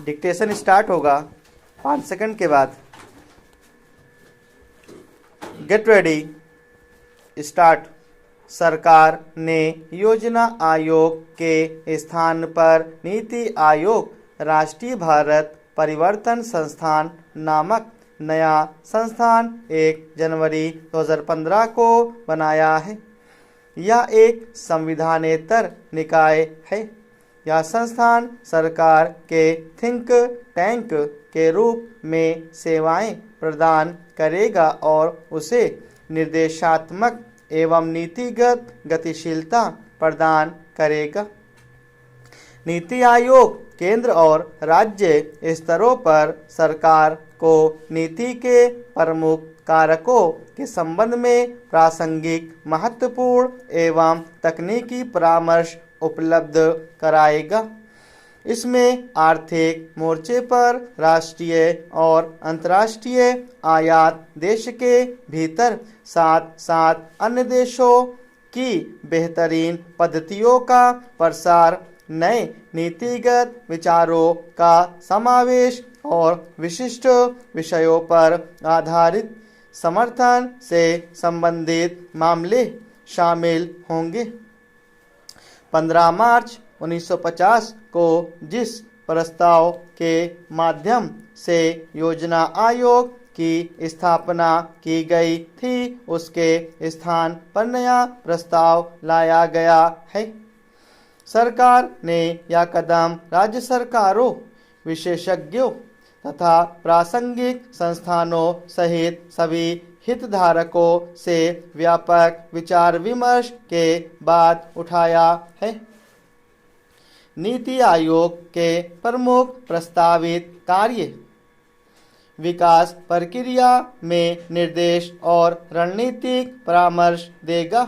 Dictation start होगा 5 second के बाद। Get ready, start. सरकार ने योजना आयोग के स्थान पर नीति आयोग राष्ट्रीय भारत परिवर्तन संस्थान नामक नया संस्थान 1 जनवरी 2015 को बनाया है। यह एक संविधानेतर निकाय है। यह संस्थान सरकार के थिंक टैंक के रूप में सेवाएं प्रदान करेगा और उसे निर्देशात्मक एवं नीतिगत गतिशीलता प्रदान करेगा। नीति आयोग केंद्र और राज्य स्तरों पर सरकार को नीति के प्रमुख कारकों के संबंध में प्रासंगिक, महत्वपूर्ण एवं तकनीकी परामर्श उपलब्ध कराएगा। इसमें आर्थिक मोर्चे पर राष्ट्रीय और अंतर्राष्ट्रीय आयात, देश के भीतर साथ साथ अन्य देशों की बेहतरीन पद्धतियों का प्रसार, नए नीतिगत विचारों का समावेश और विशिष्ट विषयों पर आधारित समर्थन से संबंधित मामले शामिल होंगे। 15 मार्च 1950 को जिस प्रस्ताव के माध्यम से योजना आयोग की स्थापना की गई थी, उसके स्थान पर नया प्रस्ताव लाया गया है। सरकार ने यह कदम राज्य सरकारों, विशेषज्ञों तथा प्रासंगिक संस्थानों सहित सभी हितधारकों से व्यापक विचार विमर्श के बाद उठाया है। नीति आयोग के प्रमुख प्रस्तावित कार्य विकास प्रक्रिया में निर्देश और रणनीतिक परामर्श देगा।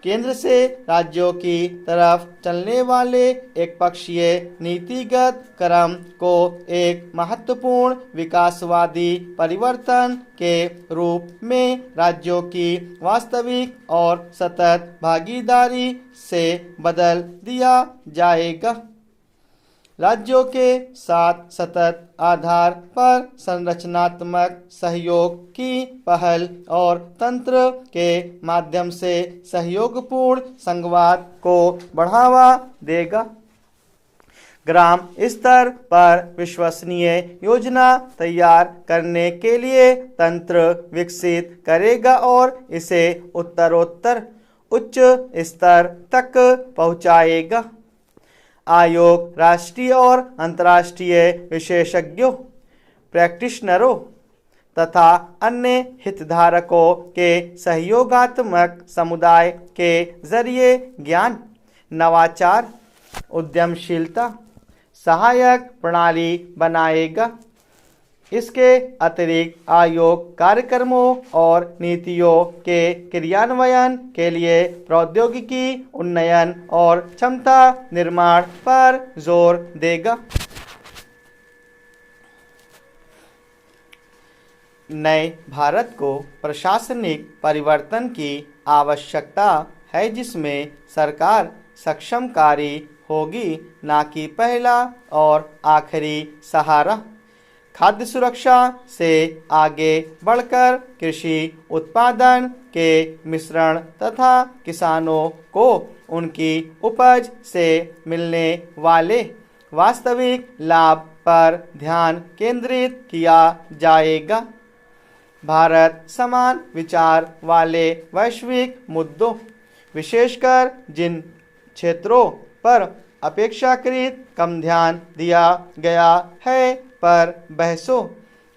केंद्र से राज्यों की तरफ चलने वाले एक पक्षीय नीतिगत क्रम को एक महत्वपूर्ण विकासवादी परिवर्तन के रूप में राज्यों की वास्तविक और सतत भागीदारी से बदल दिया जाएगा। राज्यों के साथ सतत आधार पर संरचनात्मक सहयोग की पहल और तंत्र के माध्यम से सहयोगपूर्ण संवाद को बढ़ावा देगा। ग्राम स्तर पर विश्वसनीय योजना तैयार करने के लिए तंत्र विकसित करेगा और इसे उत्तरोत्तर उच्च स्तर तक पहुंचाएगा। आयोग राष्ट्रीय और अंतर्राष्ट्रीय विशेषज्ञों, प्रैक्टिशनरों तथा अन्य हितधारकों के सहयोगात्मक समुदाय के जरिए ज्ञान, नवाचार, उद्यमशीलता सहायक प्रणाली बनाएगा। इसके अतिरिक्त आयोग कार्यक्रमों और नीतियों के क्रियान्वयन के लिए प्रौद्योगिकी उन्नयन और क्षमता निर्माण पर जोर देगा। नए भारत को प्रशासनिक परिवर्तन की आवश्यकता है, जिसमें सरकार सक्षमकारी होगी, न कि पहला और आखिरी सहारा। खाद्य सुरक्षा से आगे बढ़कर कृषि उत्पादन के मिश्रण तथा किसानों को उनकी उपज से मिलने वाले वास्तविक लाभ पर ध्यान केंद्रित किया जाएगा। भारत समान विचार वाले वैश्विक मुद्दों, विशेषकर जिन क्षेत्रों पर अपेक्षाकृत कम ध्यान दिया गया है, पर बहसों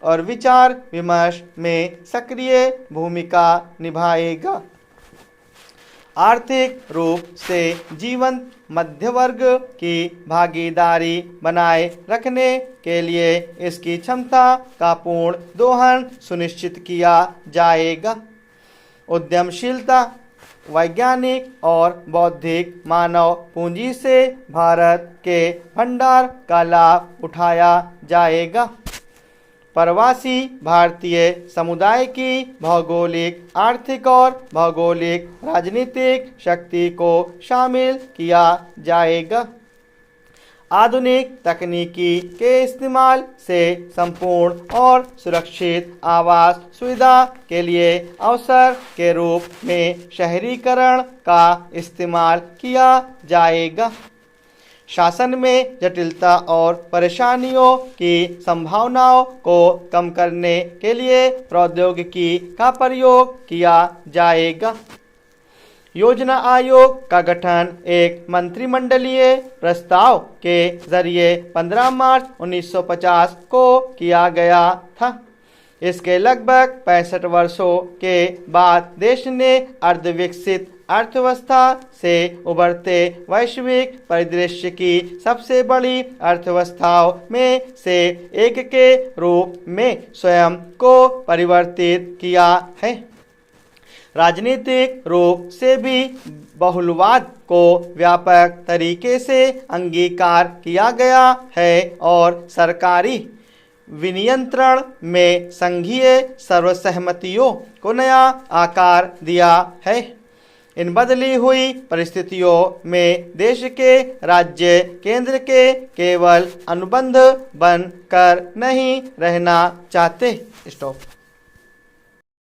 और विचार विमर्श में सक्रिय भूमिका निभाएगा। आर्थिक रूप से जीवंत मध्य वर्ग की भागीदारी बनाए रखने के लिए इसकी क्षमता का पूर्ण दोहन सुनिश्चित किया जाएगा। उद्यमशीलता, वैज्ञानिक और बौद्धिक मानव पूंजी से भारत के भंडार का लाभ उठाया जाएगा। प्रवासी भारतीय समुदाय की भौगोलिक, आर्थिक और भौगोलिक राजनीतिक शक्ति को शामिल किया जाएगा। आधुनिक तकनीकी के इस्तेमाल से संपूर्ण और सुरक्षित आवास सुविधा के लिए अवसर के रूप में शहरीकरण का इस्तेमाल किया जाएगा। शासन में जटिलता और परेशानियों की संभावनाओं को कम करने के लिए प्रौद्योगिकी का प्रयोग किया जाएगा। योजना आयोग का गठन एक मंत्रिमंडलीय प्रस्ताव के जरिए 15 मार्च 1950 को किया गया था। इसके लगभग 65 वर्षों के बाद देश ने अर्धविकसित अर्थव्यवस्था से उभरते वैश्विक परिदृश्य की सबसे बड़ी अर्थव्यवस्थाओं में से एक के रूप में स्वयं को परिवर्तित किया है। राजनीतिक रूप से भी बहुलवाद को व्यापक तरीके से अंगीकार किया गया है और सरकारी विनियंत्रण में संघीय सर्वसहमतियों को नया आकार दिया है। इन बदली हुई परिस्थितियों में देश के राज्य केंद्र के केवल अनुबंध बन कर नहीं रहना चाहते। स्टॉप।